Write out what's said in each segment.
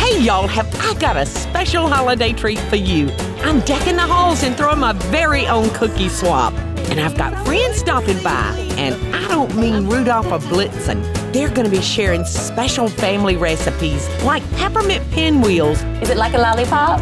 Hey y'all, have I got a special holiday treat for you. I'm decking the halls and throwing my very own cookie swap. And I've got friends stopping by, and I don't mean Rudolph or Blitzen. They're gonna be sharing special family recipes like Peppermint Pinwheels. Is it like a lollipop?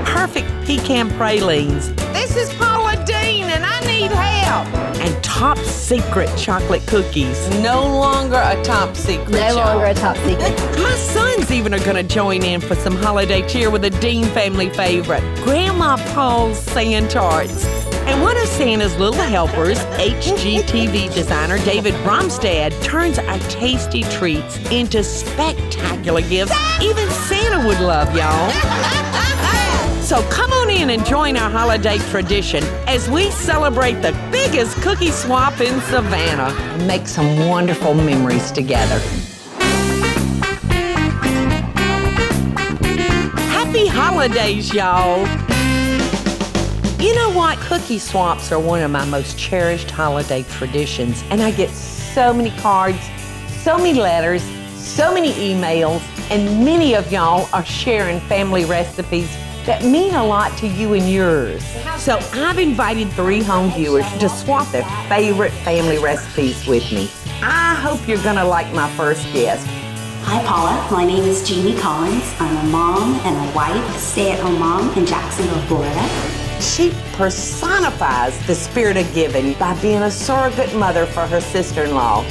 Perfect Pecan Pralines. This is Paula, Deen, and I need help. And top secret chocolate cookies. No longer a top secret. No longer a top secret. My sons even are gonna join in for some holiday cheer with a Deen family favorite, Grandma Paul's sand tarts. And one of Santa's little helpers, HGTV designer David Bromstad, turns our tasty treats into spectacular gifts even Santa would love, y'all. So come on in and join our holiday tradition as we celebrate the biggest cookie swap in Savannah. And make some wonderful memories together. Happy holidays, y'all. You know what? Cookie swaps are one of my most cherished holiday traditions, and I get so many cards, so many letters, so many emails, and many of y'all are sharing family recipes that mean a lot to you and yours. So I've invited 3 home viewers to swap their favorite family recipes with me. I hope you're gonna like my first guest. Hi Paula, my name is Jeannie Collins. I'm a mom and a wife, stay-at-home mom in Jacksonville, Florida. She personifies the spirit of giving by being a surrogate mother for her sister-in-law.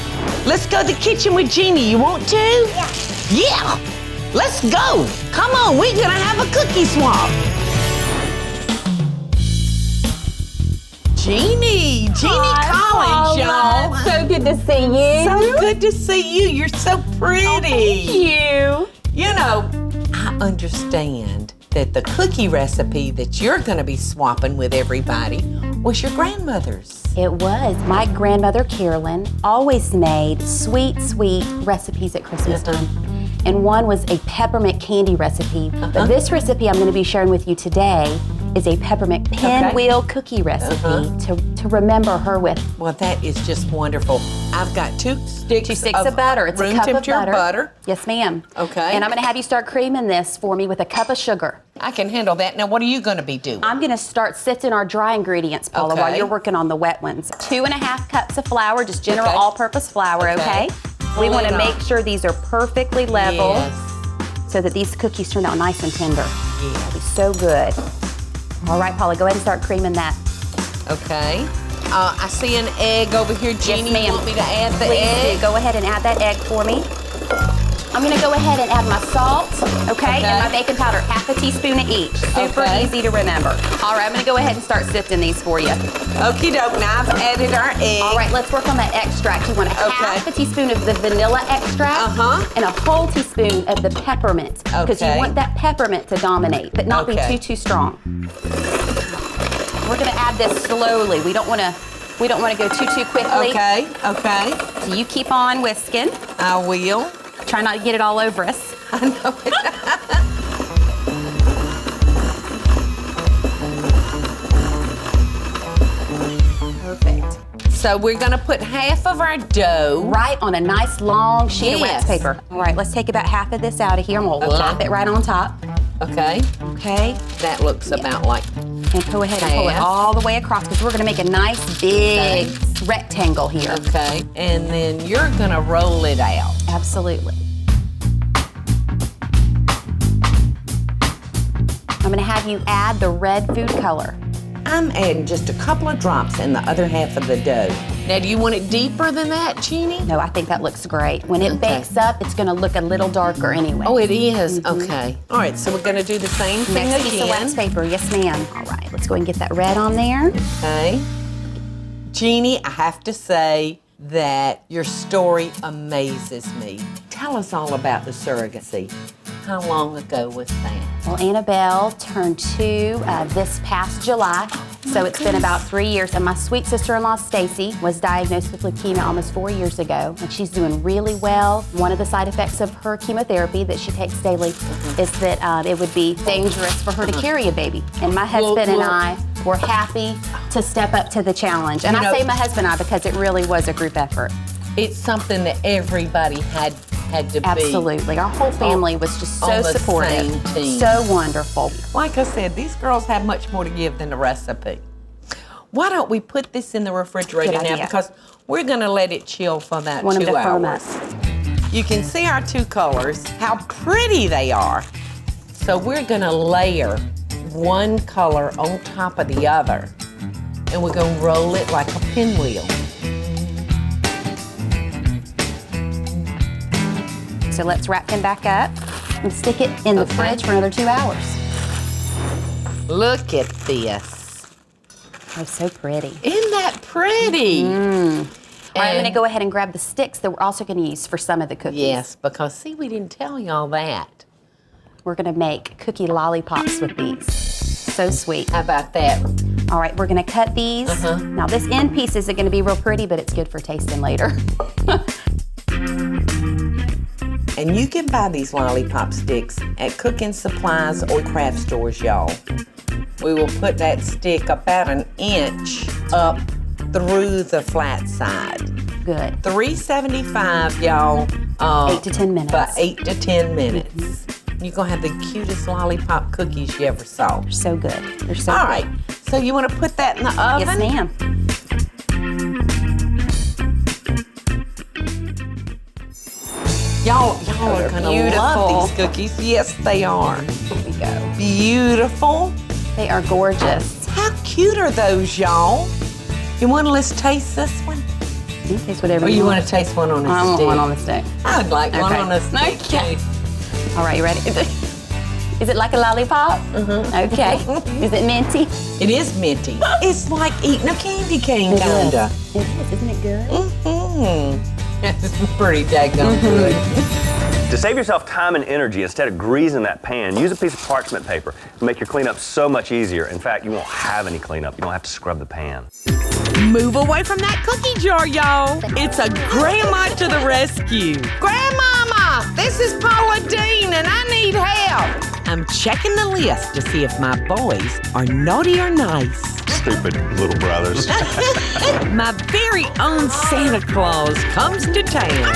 Let's go to the kitchen with Jeannie. You want to? Yeah. Yeah! Let's go! Come on, we're gonna have a cookie swap. Jeannie Collins, y'all. So good to see you. So good to see you. You're so pretty. Oh, thank you. You know, I understand that the cookie recipe that you're gonna be swapping with everybody was your grandmother's. It was. My grandmother, Carolyn, always made sweet recipes at Christmas time. And one was a peppermint candy recipe. But this recipe I'm gonna be sharing with you today is a peppermint pinwheel cookie recipe to remember her with. Well, that is just wonderful. I've got 2 sticks of butter. It's a room cup of temperature butter. Yes, ma'am. Okay. And I'm gonna have you start creaming this for me with a cup of sugar. I can handle that. Now, what are you gonna be doing? I'm gonna start sifting our dry ingredients, Paula, while you're working on the wet ones. 2.5 cups of flour, just general all-purpose flour, okay? We wanna make sure these are perfectly level so that these cookies turn out nice and tender. Yeah. That'll be so good. All right, Paula, go ahead and start creaming that. Okay. I see an egg over here, Jeannie. Yes, ma'am. You want me to add the Please egg? do. Go ahead and add that egg for me. I'm gonna go ahead and add my salt, and my baking powder, half a teaspoon of each. Super easy to remember. All right, I'm gonna go ahead and start sifting these for you. Okie doke, now I've added our egg. All right, let's work on that extract. You want a half a teaspoon of the vanilla extract and a whole teaspoon of the peppermint. Because you want that peppermint to dominate, but not be too strong. We're gonna add this slowly. We don't wanna go too quickly. Okay. So you keep on whisking. I will. Try not to get it all over us. I know it. Perfect. So we're gonna put half of our dough right on a nice long sheet of wax paper. All right, let's take about half of this out of here and we'll lop it right on top. Okay. That looks about like and go ahead and pull it all the way across because we're gonna make a nice big rectangle here. Okay, and then you're gonna roll it out. Absolutely. I'm gonna have you add the red food color. I'm adding just a couple of drops in the other half of the dough. Now, do you want it deeper than that, Jeannie? No, I think that looks great. When it bakes up, it's gonna look a little darker anyway. Oh, it is? Okay. All right, so we're gonna do the same thing Next piece of wax paper, yes ma'am. All right, let's go and get that red on there. Okay. Jeannie, I have to say that your story amazes me. Tell us all about the surrogacy. How long ago was that? Well, Annabelle turned 2 this past July, so it's been about 3 years. And my sweet sister-in-law, Stacy, was diagnosed with leukemia almost 4 years ago, and she's doing really well. One of the side effects of her chemotherapy that she takes daily is that it would be dangerous for her to carry a baby. And my husband and I were happy to step up to the challenge. And I say my husband and I because it really was a group effort. It's something that everybody had had to be. Absolutely. Our whole family was just so on the supportive. same team. So wonderful. Like I said, these girls have much more to give than the recipe. Why don't we put this in the refrigerator Good now? idea. Because we're gonna let it chill for about Want them 2 to firm up. hours. You can see our 2 colors, how pretty they are. So we're gonna layer one color on top of the other. And we're gonna roll it like a pinwheel. So let's wrap them back up and stick it in the fridge for another 2 hours. Look at this. Oh, so pretty. Isn't that pretty? All right, I'm gonna go ahead and grab the sticks that we're also gonna use for some of the cookies. Yes, because see, we didn't tell y'all that. We're gonna make cookie lollipops with these. So sweet. How about that? All right, we're gonna cut these. Now this end piece isn't gonna be real pretty, but it's good for tasting later. And you can buy these lollipop sticks at cooking supplies or craft stores, y'all. We will put that stick about 1 inch up through the flat side. Good. $3.75, y'all. 8 to 10 minutes. About 8 to 10 minutes. You're gonna have the cutest lollipop cookies you ever saw. They're so good. They're so All good. right, so you wanna put that in the oven? Yes, ma'am. Y'all are gonna beautiful. love these cookies. Yes, they are. Here we go. Beautiful. They are gorgeous. How cute are those, y'all? You wanna let's taste this one? You taste whatever Or you wanna taste one on a I stick? want one on the stick. I'd like one Okay. on a stick. Okay. too. All right, you ready? Is it like a lollipop? Okay. Is it minty? It is minty. It's like eating a candy cane, kinda. It is. Isn't it good? Mm-hmm. It's pretty daggone good. To save yourself time and energy, instead of greasing that pan, use a piece of parchment paper to make your cleanup so much easier. In fact, you won't have any cleanup. You don't have to scrub the pan. Move away from that cookie jar, y'all. It's a grandma to the rescue. Grandmama, this is Paula Deen and I need help. I'm checking the list to see if my boys are naughty or nice. Stupid little brothers. My very own Santa Claus comes to town.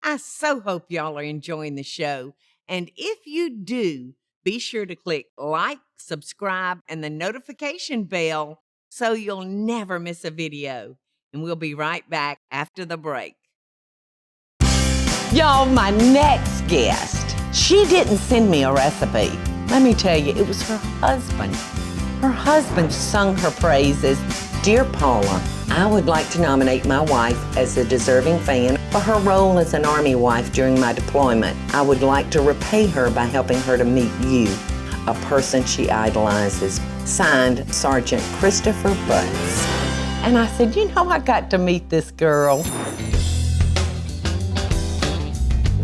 I so hope y'all are enjoying the show. And if you do, be sure to click like, subscribe, and the notification bell so you'll never miss a video. And we'll be right back after the break. Y'all, my next guest, she didn't send me a recipe. Let me tell you, it was her husband. Her husband sung her praises. Dear Paula, I would like to nominate my wife as a deserving fan for her role as an Army wife during my deployment. I would like to repay her by helping her to meet you, a person she idolizes. Signed, Sergeant Christopher Butts. And I said, you know, I got to meet this girl.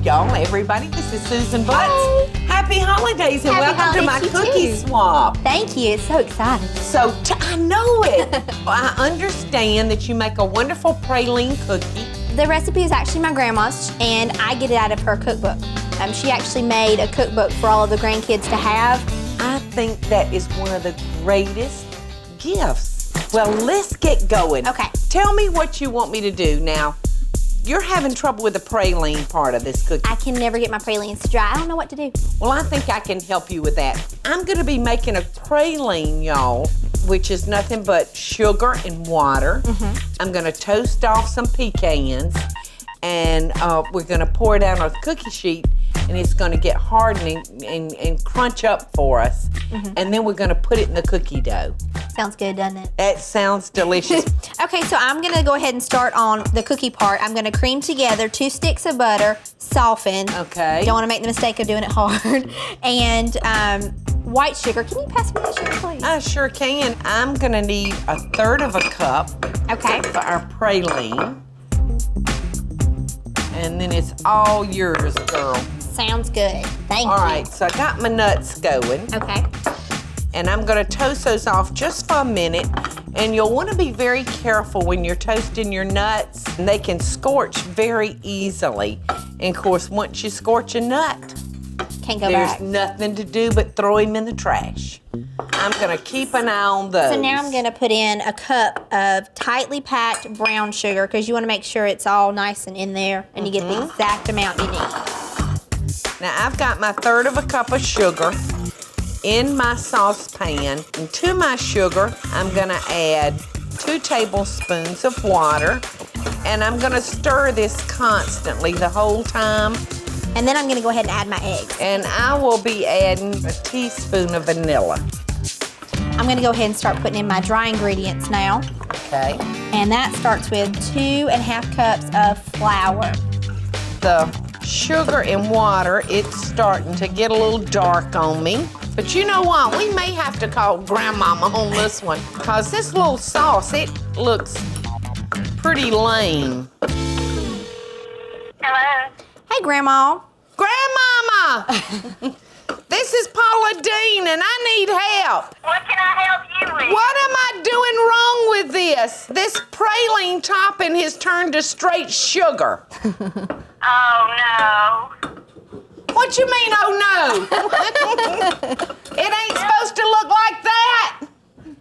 Y'all, everybody, this is Susan Butts. Hi. Happy holidays and Happy welcome to my holidays to you cookie too. swap. Thank you. It's so exciting. So, I know it. I understand that you make a wonderful praline cookie. The recipe is actually my grandma's, and I get it out of her cookbook. She actually made a cookbook for all of the grandkids to have. I think that is one of the greatest gifts. Well, let's get going. Okay. Tell me what you want me to do now. You're having trouble with the praline part of this cookie. I can never get my pralines to dry. I don't know what to do. Well, I think I can help you with that. I'm gonna be making a praline, y'all, which is nothing but sugar and water. I'm gonna toast off some pecans, and we're gonna pour it out on a cookie sheet, and it's gonna get hardened and crunch up for us. And then we're gonna put it in the cookie dough. Sounds good, doesn't it? That sounds delicious. Okay, so I'm gonna go ahead and start on the cookie part. I'm gonna cream together 2 sticks of butter, soften. Okay. Don't wanna make the mistake of doing it hard. And white sugar. Can you pass me that sugar, please? I sure can. I'm gonna need 1/3 cup Okay. for our praline. And then it's all yours, girl. Sounds good. Thank All you. right, so I got my nuts going, Okay. and I'm gonna toast those off just for a minute. And you'll wanna be very careful when you're toasting your nuts. They can scorch very easily. And of course, once you scorch a nut, Can't go there's back. nothing to do but throw him in the trash. I'm gonna keep an eye on those. So now I'm gonna put in a cup of tightly packed brown sugar because you wanna make sure it's all nice and in there and you get the exact amount you need. Now I've got my 1/3 of a cup of sugar in my saucepan. And to my sugar, I'm gonna add 2 tablespoons of water. And I'm gonna stir this constantly the whole time. And then I'm gonna go ahead and add my eggs. And I will be adding a teaspoon of vanilla. I'm gonna go ahead and start putting in my dry ingredients now. Okay. And that starts with 2.5 cups of flour. The sugar and water, it's starting to get a little dark on me. But you know what? We may have to call Grandmama on this one, because this little sauce, it looks pretty lame. Hello? Hey, Grandma. Grandmama! This is Paula Deen, and I need help. What can I help you with? What am I doing wrong with this? This praline topping has turned to straight sugar. Oh, no. What you mean, oh no? It ain't supposed to look like that.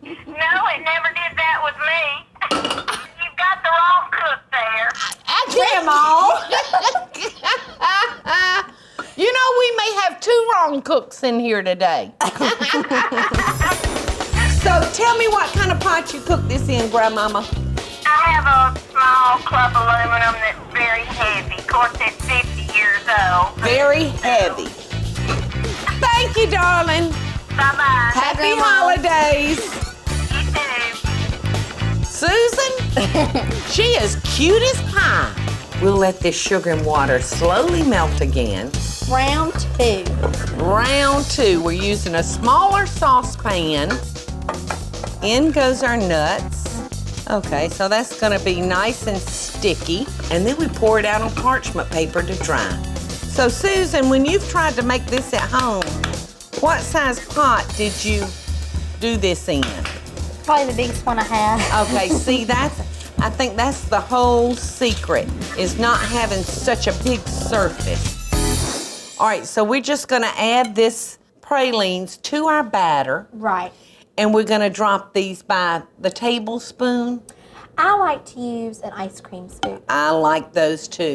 No, it never did that with me. You've got the wrong cook there. Grandma. You know, we may have 2 wrong cooks in here today. So tell me what kind of pot you cook this in, Grandmama. I have a small club aluminum that's very heavy. Of course, it's 50 years old. Very heavy. Thank you, darling. Bye-bye. Happy holidays. You too. Susan, she is cute as pie. We'll let this sugar and water slowly melt again. Round 2. Round 2, we're using a smaller saucepan. In goes our nuts. Okay, so that's gonna be nice and sticky. And then we pour it out on parchment paper to dry. So Susan, when you've tried to make this at home, what size pot did you do this in? Probably the biggest one I have. Okay, see, I think that's the whole secret, is not having such a big surface. All right, so we're just gonna add this pralines to our batter. Right. And we're gonna drop these by the tablespoon. I like to use an ice cream scoop. I like those too.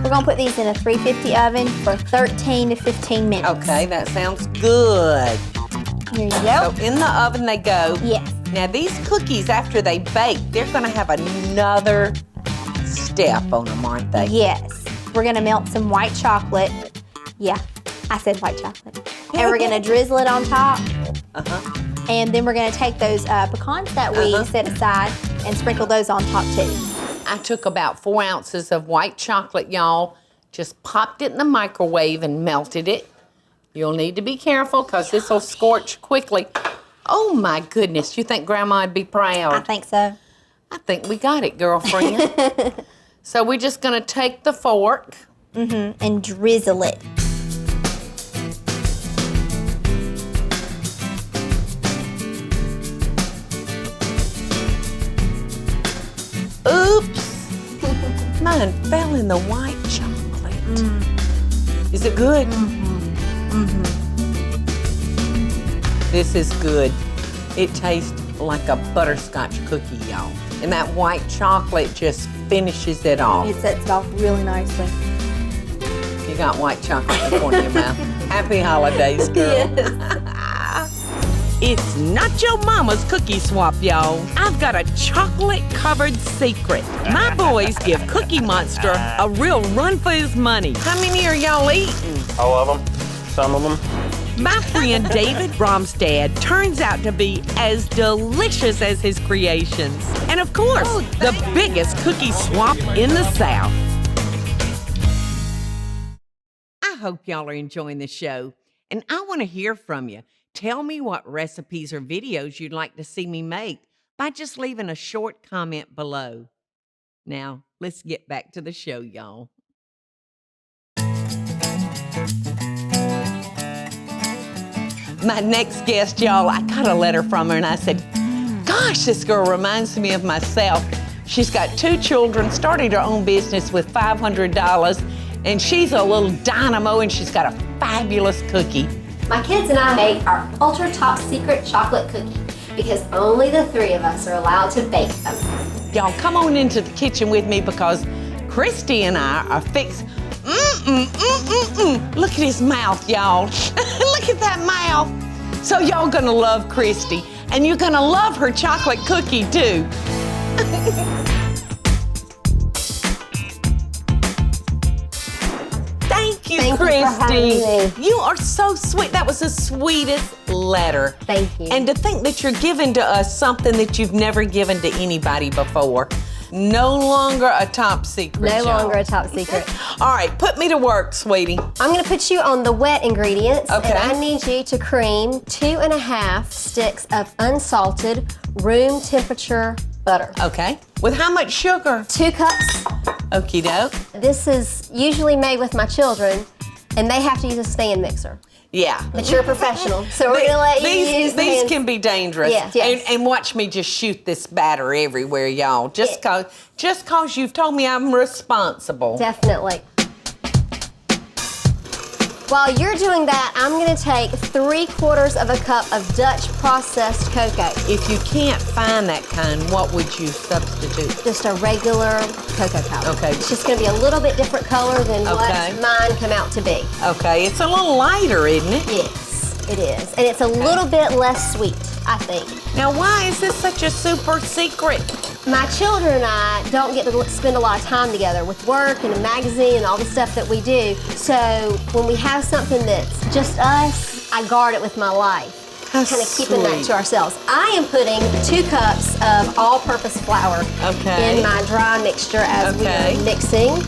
We're gonna put these in a 350 oven for 13 to 15 minutes. Okay, that sounds good. Here you go. So in the oven they go. Yes. Now these cookies, after they bake, they're gonna have another step on them, aren't they? Yes. We're gonna melt some white chocolate. Yeah, I said white chocolate. And we're gonna drizzle it on top. And then we're gonna take those pecans that we set aside and sprinkle those on top too. I took about 4 ounces of white chocolate, y'all. Just popped it in the microwave and melted it. You'll need to be careful because this will scorch quickly. Oh my goodness, you think Grandma'd be proud? I think so. I think we got it, girlfriend. So we're just gonna take the fork. And drizzle it. Oops. Mine fell in the white chocolate. Is it good? This is good. It tastes like a butterscotch cookie, y'all. And that white chocolate just finishes it off. It sets it off really nicely. You got white chocolate in the corner of your mouth. Happy holidays, girl. It's not your mama's cookie swap, y'all. I've got a chocolate-covered secret. My boys give Cookie Monster a real run for his money. How many are y'all eating? All of them, some of them. My friend David Bromstad turns out to be as delicious as his creations. And of course, the biggest cookie swap in the South. I hope y'all are enjoying the show, and I want to hear from you. Tell me what recipes or videos you'd like to see me make by just leaving a short comment below. Now, let's get back to the show, y'all. My next guest, y'all, I got a letter from her and I said, gosh, this girl reminds me of myself. She's got 2 children, started her own business with $500, and she's a little dynamo and she's got a fabulous cookie. My kids and I make our ultra top secret chocolate cookie because only the 3 of us are allowed to bake them. Y'all come on into the kitchen with me because Christy and I are fixing. Look at his mouth, y'all. Look at that mouth. So y'all gonna love Christy, and you're gonna love her chocolate cookie too. Thank you, Thank you for Christy. having me. You are so sweet. That was the sweetest letter. Thank you. And to think that you're giving to us something that you've never given to anybody before. No longer a top secret. No y'all. longer a top secret. All right, put me to work, sweetie. I'm gonna put you on the wet ingredients. Okay. And I need you to cream 2.5 sticks of unsalted, room temperature butter. Okay. With how much sugar? 2 cups. Okie doke. This is usually made with my children, and they have to use a stand mixer. Yeah. But you're a professional, so we're gonna let you use the These hands. can be dangerous. Yes, yes. And watch me just shoot this batter everywhere, y'all. Just cause you've told me I'm responsible. Definitely. While you're doing that, I'm gonna take 3/4 of a cup of Dutch processed cocoa. If you can't find that kind, what would you substitute? Just a regular cocoa powder. Okay. It's just gonna be a little bit different color than Okay. what mine come out to be. Okay, it's a little lighter, isn't it? Yes, it is. And it's a little bit less sweet, I think. Now, why is this such a super secret? My children and I don't get to spend a lot of time together with work and a magazine and all the stuff that we do. So when we have something that's just us, I guard it with my life. How Kind of keeping that sweet. to ourselves. I am putting 2 cups of all-purpose flour Okay. in my dry mixture as Okay. we are mixing.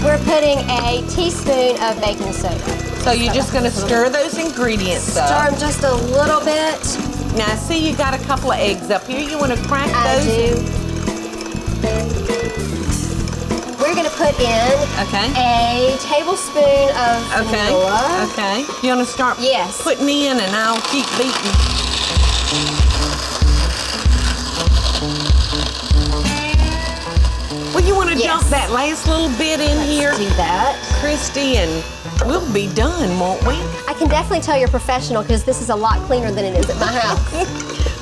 We're putting a teaspoon of baking soda. So you're just gonna stir those ingredients Stir up. them just a little bit. Now, see, you got a couple of eggs up here. You wanna crack I those? do. We're gonna put in Okay. a tablespoon of vanilla. Okay. You wanna start Yes. putting in and I'll keep beating. Well, you wanna Yes. dump that last little bit in here, Do that. Christy, and we'll be done, won't we? I can definitely tell you're professional because this is a lot cleaner than it is at my house.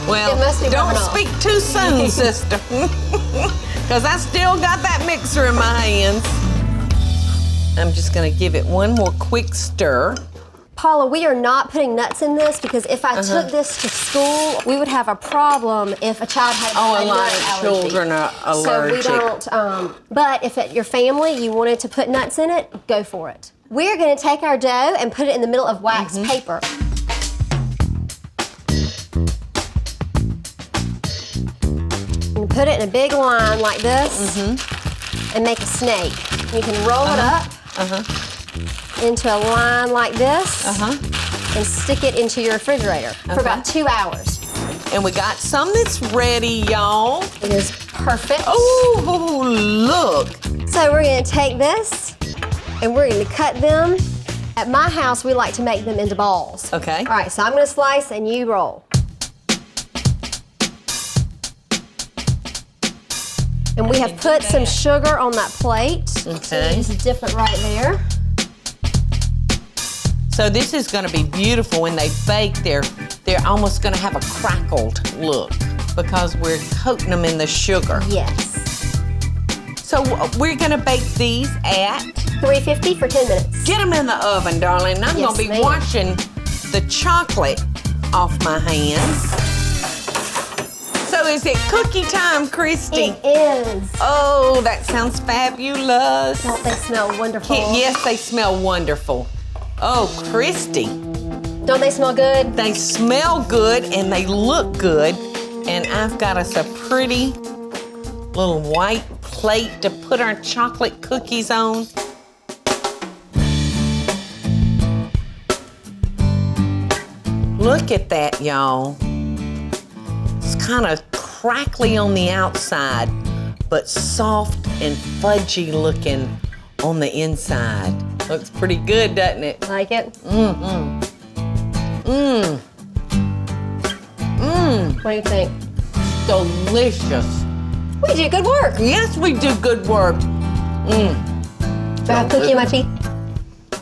Well, It must be don't rubbing off. speak too soon, sister. Because I still got that mixer in my hands. I'm just gonna give it one more quick stir. Paula, we are not putting nuts in this because if I took this to school, we would have a problem if a child had Oh, a a lot nut of allergy. children are allergic. So we don't, but if at your family you wanted to put nuts in it, go for it. We're gonna take our dough and put it in the middle of wax paper. And put it in a big line like this and make a snake. You can roll it up into a line like this and stick it into your refrigerator for about 2 hours. And we got some that's ready, y'all. It is perfect. Oh, look. So we're gonna take this and we're gonna cut them. At my house, we like to make them into balls. Okay. All right, so I'm gonna slice and you roll. And we have put some sugar on that plate. Okay. So it's different right there. So this is gonna be beautiful when they bake. They're almost gonna have a crackled look because we're coating them in the sugar. Yes. So we're gonna bake these at? 350 for 10 minutes. Get them in the oven, darling. I'm Yes, gonna be ma'am. washing the chocolate off my hands. So is it cookie time, Christy? It is. Oh, that sounds fabulous. Don't they smell wonderful? Yes, they smell wonderful. Oh, Christy, Don't they smell good? they smell good and they look good. And I've got us a pretty little white plate to put our chocolate cookies on. Look at that, y'all. It's kind of crackly on the outside, but soft and fudgy looking on the inside. Looks pretty good, doesn't it? Like it? Mmm. What do you think? Delicious. We do good work. Yes, we do good work. Do I have cookie in my teeth?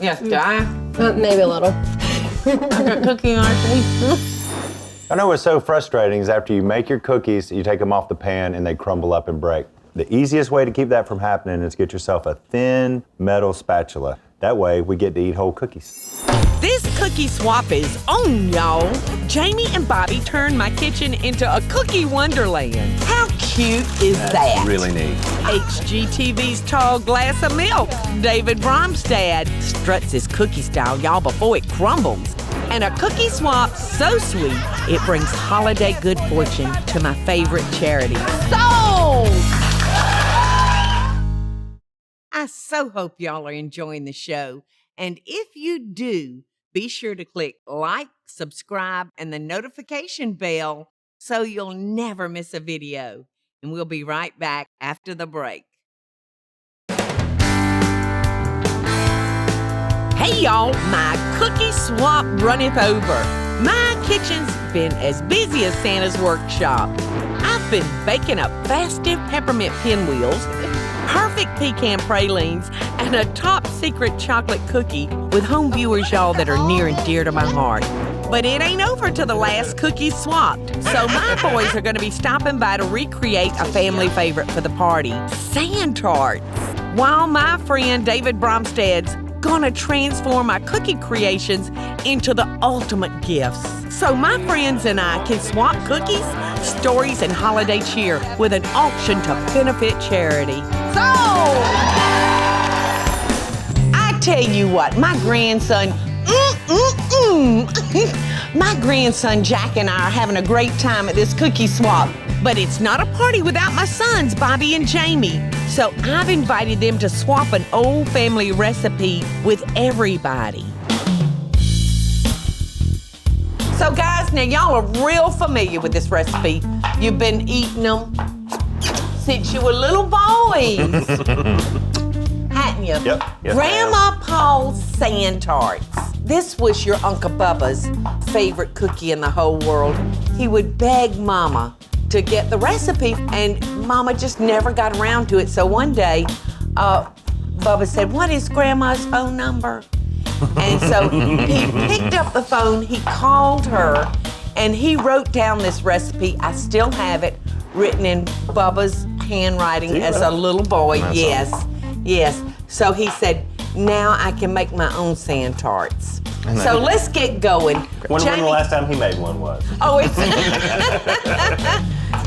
Yes, do I? Maybe a little. Cookie auntie. I know what's so frustrating is after you make your cookies, you take them off the pan and they crumble up and break. The easiest way to keep that from happening is get yourself a thin metal spatula. That way we get to eat whole cookies. This cookie swap is on, y'all. Jamie and Bobby turned my kitchen into a cookie wonderland. How cute is that? Really neat. HGTV's tall glass of milk. David Bromstad struts his cookie style, y'all, before it crumbles. And a cookie swap so sweet, it brings holiday good fortune to my favorite charity. Sold! I so hope y'all are enjoying the show. And if you do, be sure to click like, subscribe, and the notification bell so you'll never miss a video. And we'll be right back after the break. Hey y'all, my cookie swap runneth over. My kitchen's been as busy as Santa's workshop. I've been baking up festive peppermint pinwheels, perfect pecan pralines, and a top secret chocolate cookie with home viewers, y'all, that are near and dear to my heart. But it ain't over till the last cookie's swapped. So my boys are gonna be stopping by to recreate a family favorite for the party, Tarts. While my friend David Bromstad's gonna transform my cookie creations into the ultimate gifts. So my friends and I can swap cookies, stories, and holiday cheer with an auction to benefit charity. So, I tell you what, my grandson, my grandson Jack and I are having a great time at this cookie swap. But it's not a party without my sons, Bobby and Jamie. So I've invited them to swap an old family recipe with everybody. So guys, now y'all are real familiar with this recipe. You've been eating them since you were little boys. Hadn't you? Yep. Yes, Grandma Paul's Sand Tarts. This was your Uncle Bubba's favorite cookie in the whole world. He would beg Mama to get the recipe, and Mama just never got around to it. So one day, Bubba said, "What is Grandma's phone number?" And so he picked up the phone, he called her, and he wrote down this recipe. I still have it written in Bubba's handwriting as a little boy. Yes, yes. So he said, now I can make my own sand tarts. So let's get going. When the last time he made one was? Oh, it's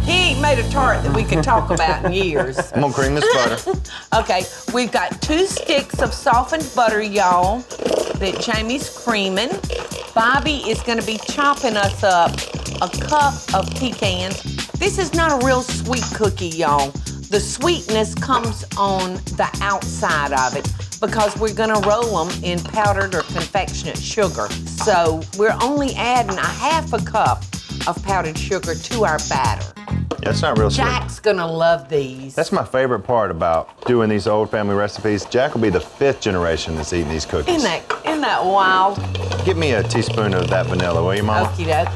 he ain't made a tart that we could talk about in years. I'm gonna cream this butter. Okay, we've got 2 sticks of softened butter, y'all, that Jamie's creaming. Bobby is gonna be chopping us up a cup of pecans. This is not a real sweet cookie, y'all. The sweetness comes on the outside of it because we're gonna roll them in powdered or confectionate sugar. So we're only adding a half a cup of powdered sugar to our batter. That's not real sweet. Jack's gonna love these. That's my favorite part about doing these old family recipes. Jack will be the 5th generation that's eating these cookies. Isn't that wild? Give me a teaspoon of that vanilla, will you, Mama? Okie doke.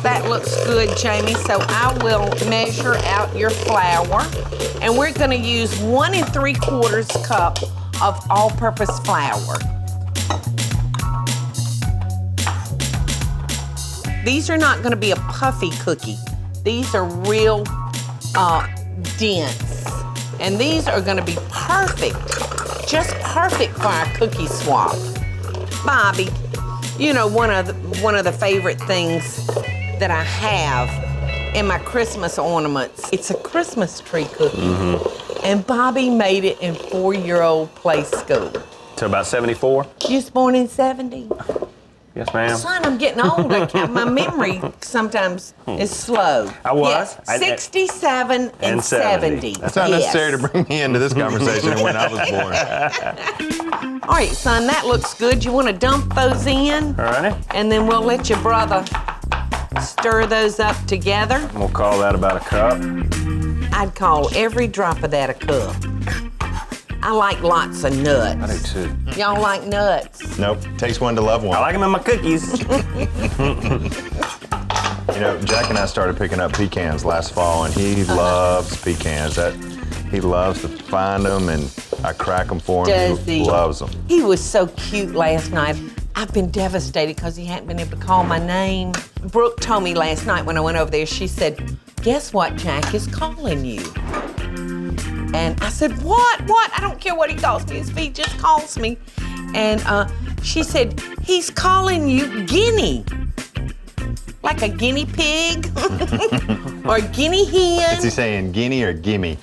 That looks good, Jamie. So I will measure out your flour, and we're gonna use 1 3/4 cup of all-purpose flour. These are not gonna be a puffy cookie. These are real dense. And these are gonna be perfect, just perfect for our cookie swap. Bobby, you know, one of the favorite things that I have in my Christmas ornaments, it's a Christmas tree cookie. And Bobby made it in 4-year-old play school. So about 74? You was born in 70? Yes, ma'am. Son, I'm getting old. My memory sometimes is slow. I was. Yes, 67 and 70. That's not necessary to bring me into this conversation when I was born. All right, son, that looks good. You want to dump those in? All right. And then we'll let your brother stir those up together. We'll call that about a cup. I'd call every drop of that a cup. I like lots of nuts. I do too. Y'all like nuts? Nope. Takes one to love one. I like them in my cookies. You know, Jack and I started picking up pecans last fall, and he loves pecans. He loves to find them, and I crack them for him. Does he? Loves them. He was so cute last night. I've been devastated because he hadn't been able to call my name. Brooke told me last night when I went over there, she said, guess what, Jack is calling you. And I said, what? I don't care what he calls me. If he just calls me. And she said, he's calling you Guinea. Like a guinea pig or a guinea hen. Is he saying guinea or gimme?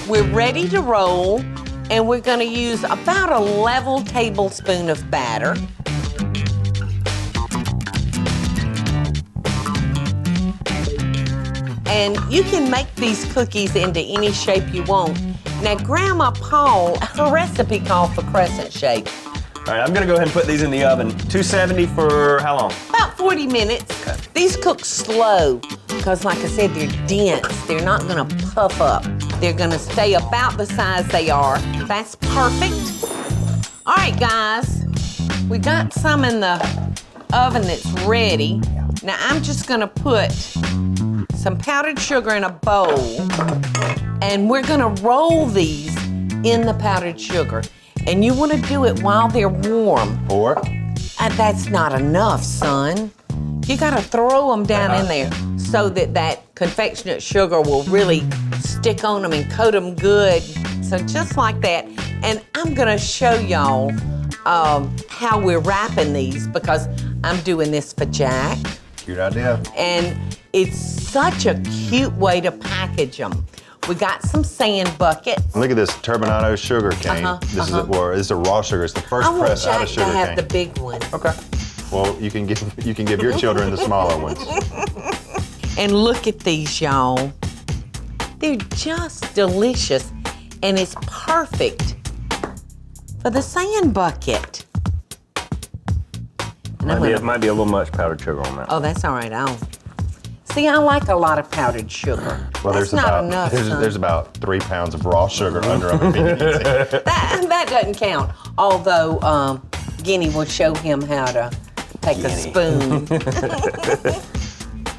We're ready to roll, and we're gonna use about a level tablespoon of batter. And you can make these cookies into any shape you want. Now, Grandma Paul, her recipe called for crescent shape. All right, I'm gonna go ahead and put these in the oven. 270 for how long? About 40 minutes. Okay. These cook slow because, like I said, they're dense. They're not gonna puff up. They're gonna stay about the size they are. That's perfect. All right, guys, we got some in the oven that's ready. Now, I'm just gonna put some powdered sugar in a bowl, and we're gonna roll these in the powdered sugar. And you want to do it while they're warm. Or? That's not enough, son. You got to throw them down in there so that that confectionate sugar will really stick on them and coat them good. So just like that. And I'm going to show y'all how we're wrapping these because I'm doing this for Jack. Cute idea. And it's such a cute way to package them. We got some sand buckets. Look at this turbinado sugar cane. This is a raw sugar. It's the first press out of sugar cane. I want Jack to have the big one. Okay. Well, you can give your children the smaller ones. And look at these, y'all. They're just delicious, and it's perfect for the sand bucket. Might be a little much powdered sugar on that. Oh, that's all right. See, I like a lot of powdered sugar. Well, that's not enough, there's about 3 pounds of raw sugar under them. that doesn't count. Although Guinea will show him how to take a spoon.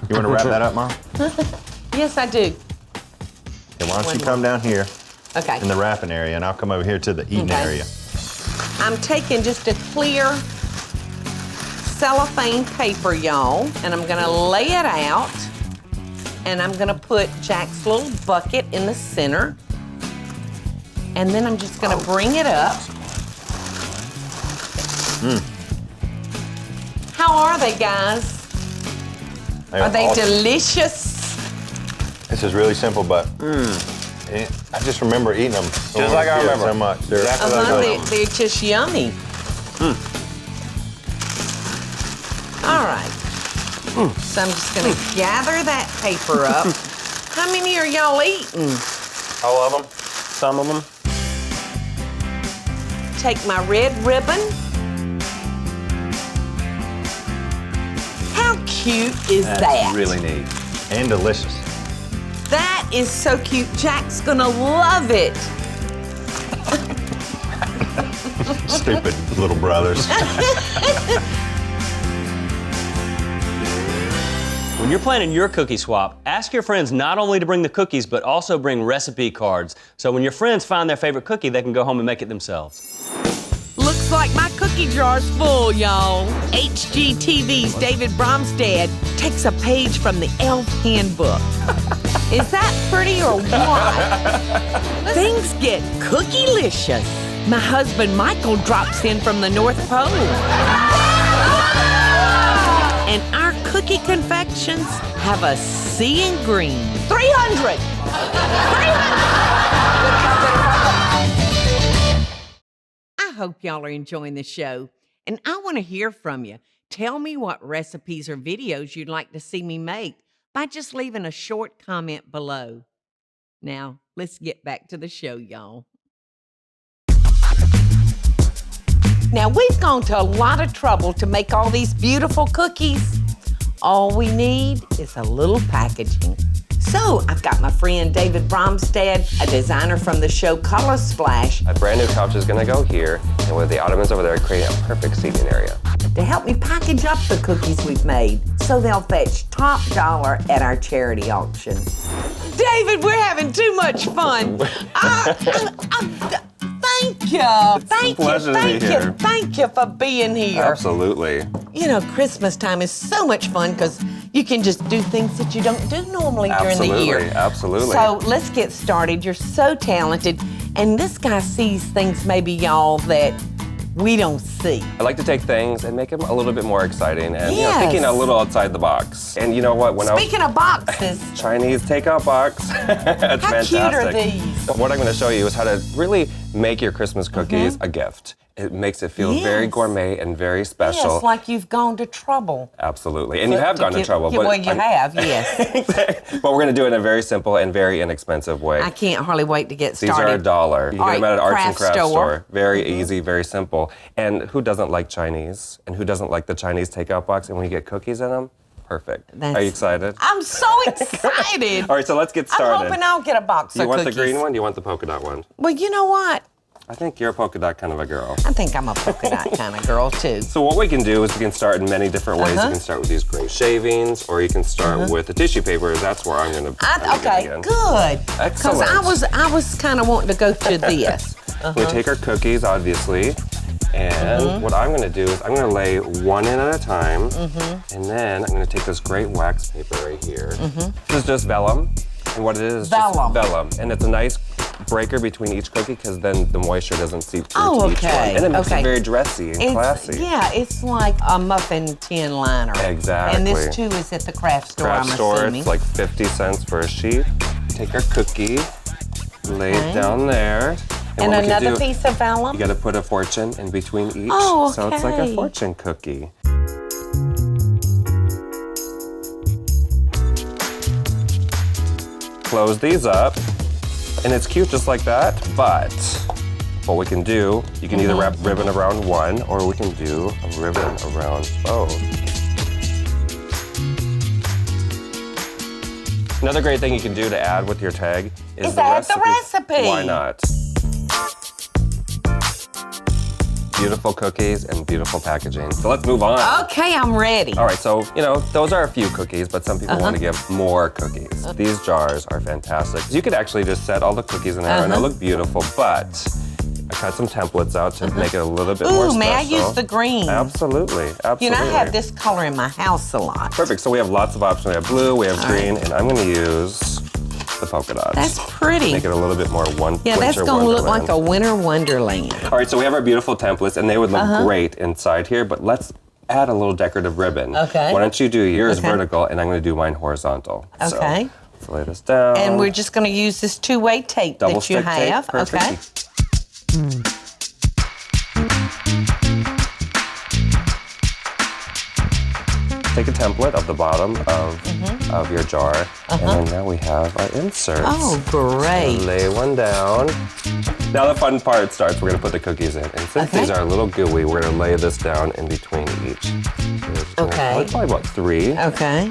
You want to wrap that up, Mom? Yes, I do. Okay, why don't you come down here Okay. in the wrapping area, and I'll come over here to the eating area. I'm taking just a clear cellophane paper, y'all, and I'm gonna lay it out, and I'm gonna put Jack's little bucket in the center, and then I'm just gonna bring it up. How are they, guys? Are they awesome. Delicious? This is really simple, but I just remember eating them. Just like I remember. So much. They're just yummy. All right. So I'm just gonna gather that paper up. How many are y'all eating? All of them? Some of them? Take my red ribbon. How cute is that? That's really neat. And delicious. That is so cute. Jack's gonna love it. Stupid little brothers. When you're planning your cookie swap, ask your friends not only to bring the cookies, but also bring recipe cards. So when your friends find their favorite cookie, they can go home and make it themselves. Looks like my cookie jar's full, y'all. HGTV's David Bromstead takes a page from the Elf Handbook. Is that pretty or what? Things get cookie-licious. My husband Michael drops in from the North Pole. And our cookie confections have a sea in green. 300! 300! I hope y'all are enjoying the show, and I want to hear from you. Tell me what recipes or videos you'd like to see me make by just leaving a short comment below. Now, let's get back to the show, y'all. Now, we've gone to a lot of trouble to make all these beautiful cookies. All we need is a little packaging. So, I've got my friend David Bromstead, a designer from the show Color Splash. A brand new couch is gonna go here, and with the ottomans over there, create a perfect seating area. To help me package up the cookies we've made so they'll fetch top dollar at our charity auction. David, we're having too much fun. Thank you. Thank you for being here. Absolutely. You know, Christmas time is so much fun because you can just do things that you don't do normally during the year. Absolutely. So let's get started. You're so talented. And this guy sees things maybe, y'all, that we don't see. I like to take things and make them a little bit more exciting and Yes. thinking a little outside the box. And you know what? Speaking of boxes, Chinese takeout box. It's how fantastic. cute are these? What I'm going to show you is how to really make your Christmas cookies a gift. It makes it feel very Yes. gourmet and very special. Yes, like you've gone to trouble. Absolutely. And you have gone to trouble. Yeah, well, you have, yes. But we're going to do it in a very simple and very inexpensive way. I can't hardly wait to get These started. are $1. You get them at an arts and crafts store. Very Mm-hmm. easy, very simple. And who doesn't like Chinese? And who doesn't like the Chinese takeout box? And when you get cookies in them, perfect. Are you excited? I'm so excited. All right, so let's get started. I'm hoping I'll get a box Do you of want cookies. the green one? Do you want the polka dot one? Well, you know what? I think you're a polka dot kind of a girl. I think I'm a polka dot kind of girl, too. So what we can do is we can start in many different ways. You can start with these gray shavings, or you can start with the tissue paper. That's where I'm going to Okay, begin. good. Excellent. Because I was kind of wanting to go to this. We take our cookies, obviously, and what I'm going to do is I'm going to lay one in at a time, and then I'm going to take this great wax paper right here. This is just vellum, and what it is just vellum, and it's a nice breaker between each cookie because then the moisture doesn't seep through to each one, and it makes it very dressy and classy. Yeah, it's like a muffin tin liner. Exactly. And this too is at the craft store, I'm assuming. It's like 50 cents for a sheet. Take our cookie, lay it down there. And another piece of vellum? You gotta put a fortune in between each. Oh, okay. So it's like a fortune cookie. Close these up. And it's cute just like that, but what we can do, you can either wrap ribbon around one, or we can do a ribbon around both. Another great thing you can do to add with your tag is the add the recipe. Why not? Beautiful cookies and beautiful packaging. So let's move on. Okay, I'm ready. All right, so, you know, those are a few cookies, but some people want to give more cookies. These jars are fantastic. You could actually just set all the cookies in there and they'll look beautiful, but I cut some templates out to make it a little bit more special. May I use the green? Absolutely, absolutely. You know, I have this color in my house a lot. Perfect, so we have lots of options. We have blue, we have green, and I'm gonna use the polka dots. That's pretty. Make it a little bit more Yeah, that's gonna look like a winter wonderland. All right, so we have our beautiful templates, and they would look great inside here, but let's add a little decorative ribbon. Okay. Why don't you do yours vertical, and I'm gonna do mine horizontal. Okay. So, let's lay this down. And we're just gonna use this two-way tape Double that you stick tape, have. perfect. Okay. Take a template of the bottom of your jar, and then now we have our inserts. Oh, great. So lay one down. Now the fun part starts. We're gonna put the cookies in, and since these are a little gooey, we're gonna lay this down in between each. So Okay. probably about 3. Okay.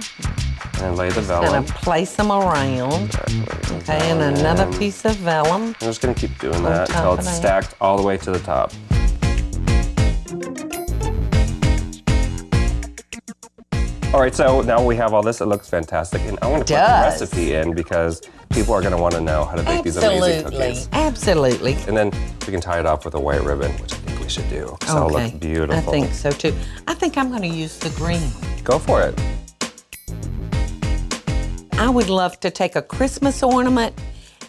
And lay the Gonna vellum. place them around. Okay, and another piece of vellum. I'm just gonna keep doing that top until of it's that. stacked all the way to the top. All right, so now we have all this. It looks fantastic, and I want to put the recipe in because people are going to want to know how to bake these amazing cookies. Absolutely. And then we can tie it off with a white ribbon, which I think we should do. So it'll look beautiful. I think so too. I think I'm going to use the green. Go for it. I would love to take a Christmas ornament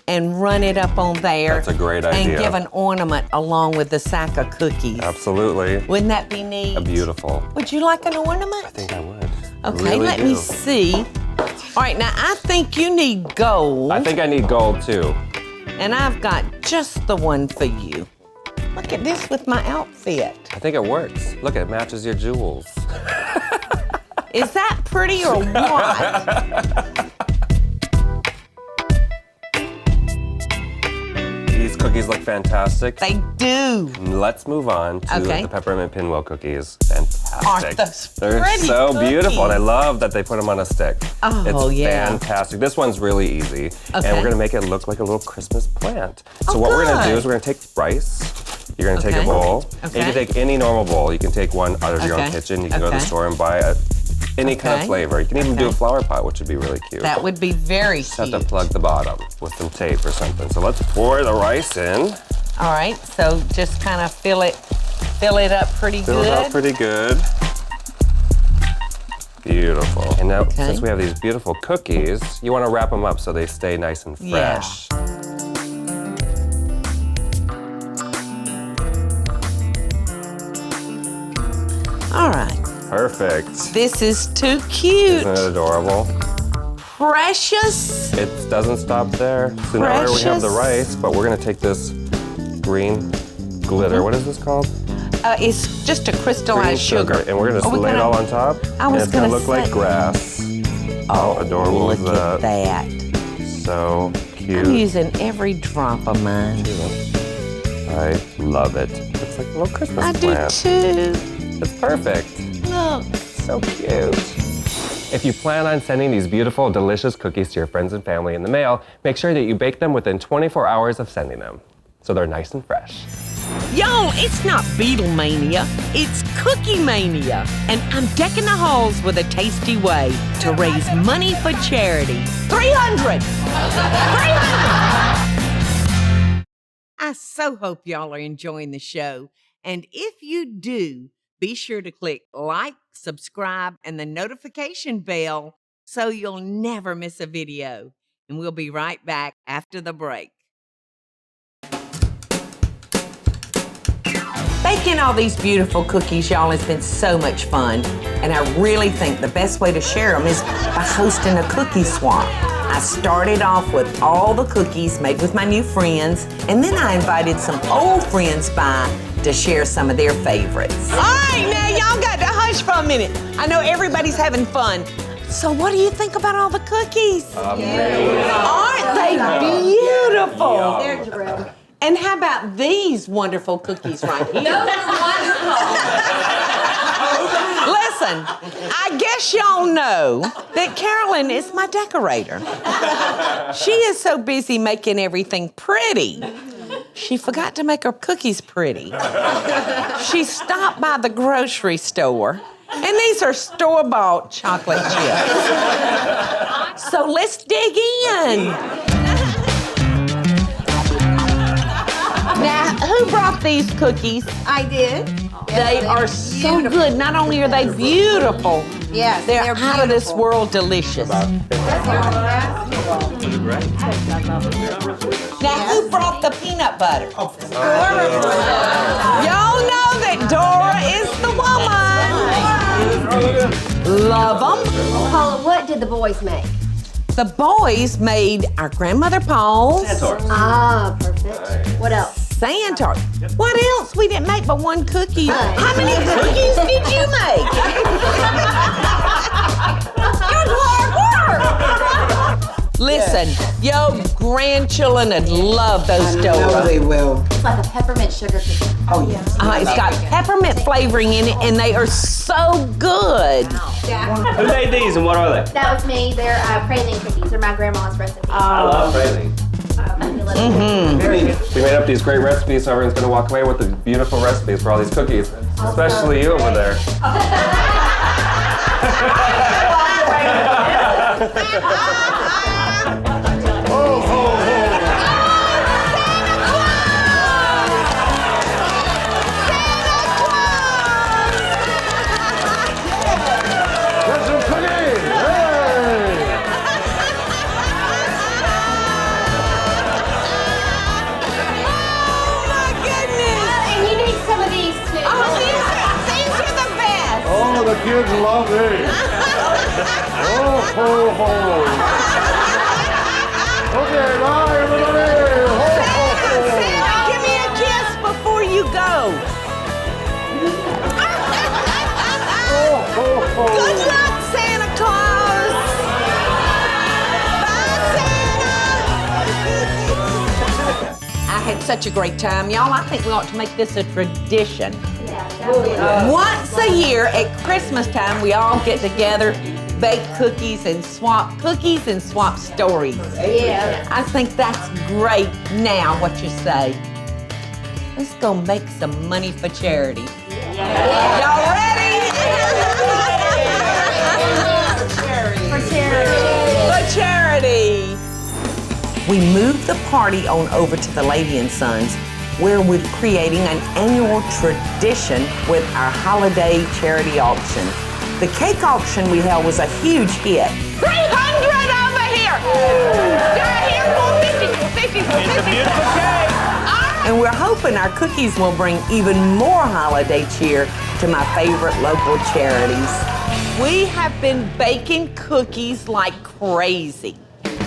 and run it up on there. That's a great idea. And give an ornament along with the sack of cookies. Absolutely. Wouldn't that be neat? Beautiful. Would you like an ornament? I think I would. Okay, really let me see. All right, now I think you need gold. I think I need gold too. And I've got just the one for you. Look at this with my outfit. I think it works. Look, it matches your jewels. Is that pretty or what? These cookies look fantastic. They do. Let's move on to the Peppermint Pinwheel cookies. Fantastic. Aren't those They're pretty so cookies? beautiful, and I love that they put them on a stick. Oh, it's yeah. fantastic. This one's really easy, and we're gonna make it look like a little Christmas plant. So what we're gonna do is we're gonna take rice. You're gonna take a bowl. And you can take any normal bowl. You can take one out of your own kitchen. You can go to the store and buy any kind of flavor. You can even do a flower pot, which would be really cute. That would be very Just cute. have to plug the bottom with some tape or something. So let's pour the rice in. All right, so just kind of fill it up pretty Fill it good. out pretty good. Beautiful. And now, since we have these beautiful cookies, you want to wrap them up so they stay nice and fresh. All right. Perfect. This is too cute. Isn't it adorable? Precious. It doesn't stop there. So now we have the rice, but we're gonna take this green glitter. What is this called? It's just a crystallized sugar. And we're gonna lay it all on top. And it's gonna look like grass. How adorable is that? Look at that. So cute. I'm using every drop of mine. I love it. It's like a little Christmas I plant. do too. It's perfect. Look. So cute. If you plan on sending these beautiful, delicious cookies to your friends and family in the mail, make sure that you bake them within 24 hours of sending them, so they're nice and fresh. Y'all, it's not Beatlemania, it's Cookie Mania. And I'm decking the halls with a tasty way to raise money for charity. 300! 300! I so hope y'all are enjoying the show. And if you do, be sure to click like, subscribe, and the notification bell so you'll never miss a video. And we'll be right back after the break. Baking all these beautiful cookies, y'all, has been so much fun. And I really think the best way to share them is by hosting a cookie swap. I started off with all the cookies made with my new friends, and then I invited some old friends by to share some of their favorites. All right, now y'all got to hush for a minute. I know everybody's having fun. So what do you think about all the cookies? Amazing. Aren't they beautiful? They're drilled. And how about these wonderful cookies right here? Those are wonderful. Listen, I guess y'all know that Carolyn is my decorator. She is so busy making everything pretty, she forgot to make her cookies pretty. She stopped by the grocery store, and these are store-bought chocolate chips. So let's dig in. Now, who brought these cookies? I did. They are so good. Not only are they beautiful, Yes, they're out of this world delicious. Now, who brought the peanut butter? Y'all know that Dora is the woman. Love them. Paula, what did the boys make? The boys made our grandmother Paul's. Ah, perfect. What else? Sand tart. What else? We didn't make but one cookie. How many cookies did you make? Good hard work. Listen, your grandchildren would love those Dora. They will. It's like a peppermint sugar cookie. Oh, yes. It's got peppermint flavoring in it, and they are so good. Who made these and what are they? That was me. They're praline cookies. They're my grandma's recipe. I love praline. We made up these great recipes, so everyone's gonna walk away with the beautiful recipes for all these cookies, especially you over there. The kids love these. Oh, ho, ho. Okay, bye, everybody. Ho, ho, ho. Santa, give me a kiss before you go. Oh, ho, ho. Good luck, Santa Claus. Bye, Santa. I had such a great time. Y'all, I think we ought to make this a tradition. Once a year at Christmas time, we all get together, bake cookies and swap stories. Yeah. I think that's great. Now, what you say? Let's go make some money for charity. Y'all ready? For charity. For charity. We moved the party on over to the Lady and Sons, where we're creating an annual tradition with our holiday charity auction. The cake auction we held was a huge hit. 300 over here! Down here, 450, 450, 450. It's a beautiful cake. And we're hoping our cookies will bring even more holiday cheer to my favorite local charities. We have been baking cookies like crazy.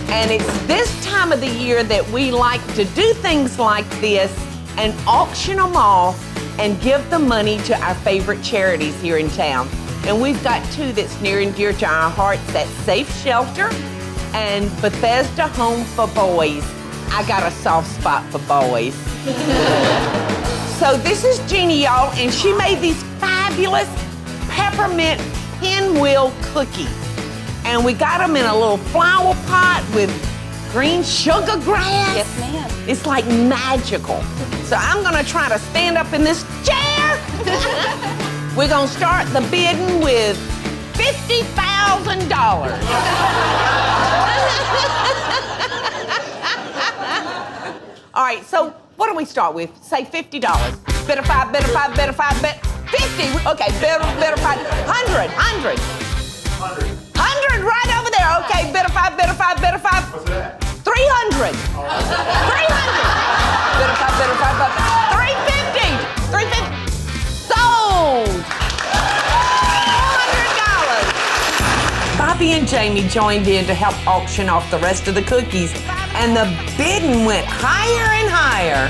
And it's this time of the year that we like to do things like this and auction them off and give the money to our favorite charities here in town. And we've got two that's near and dear to our hearts. That's Safe Shelter and Bethesda Home for Boys. I got a soft spot for boys. So this is Jeannie, y'all, and she made these fabulous peppermint pinwheel cookies. And we got them in a little flower pot with green sugar grass. Yes, ma'am. It's like magical. So I'm gonna try to stand up in this chair. We're gonna start the bidding with $50,000. All right, so what do we start with? Say $50. Bid of five, bid of five, bid of five, bid 50. Okay, bid of five. 100, 100. 100 right over there. Okay, bid of five, bid of five, bid of five. What's that? 300. 300. Bid of five, bid of five, bid of five. 350. 350. Sold. $400. Bobby and Jamie joined in to help auction off the rest of the cookies, and the bidding went higher and higher.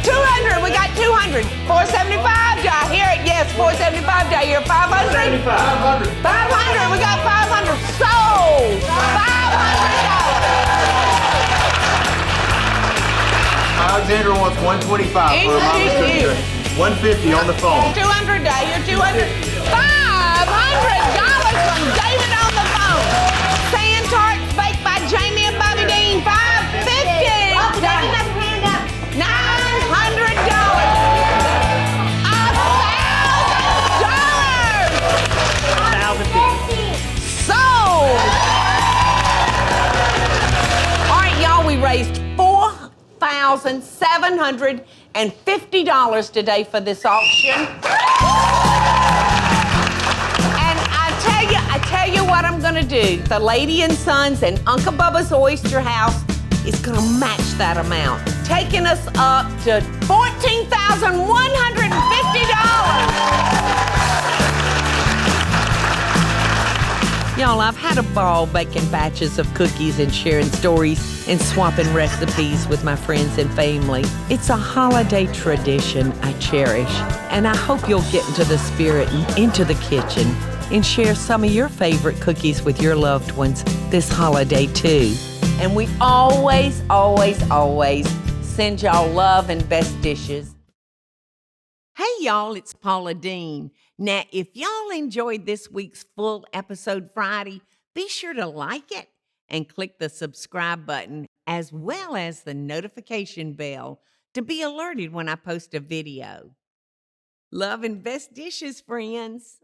200. We got 200. 475. Do I hear it? Yes, 475. Do I hear 500? 500. 500. We got 500. Sold. $500. Alexandra wants 125 for her mama's cookie tray. 150 on the phone. 200. Do I hear 200? $500 from David on the phone. Sand tarts baked by Jamie and Bobby Deen. $550. $900. Sold. All right, y'all, we raised $4,750 today for this auction. And I tell you what I'm gonna do. The Lady and Sons and Uncle Bubba's Oyster House is gonna match that amount, taking us up to $14,150. Y'all, I've had a ball baking batches of cookies and sharing stories and swapping recipes with my friends and family. It's a holiday tradition I cherish, and I hope you'll get into the spirit and into the kitchen and share some of your favorite cookies with your loved ones this holiday too. And we always, always, always send y'all love and best dishes. Hey y'all, it's Paula Deen. Now, if y'all enjoyed this week's full episode Friday, be sure to like it and click the subscribe button as well as the notification bell to be alerted when I post a video. Love and best dishes, friends.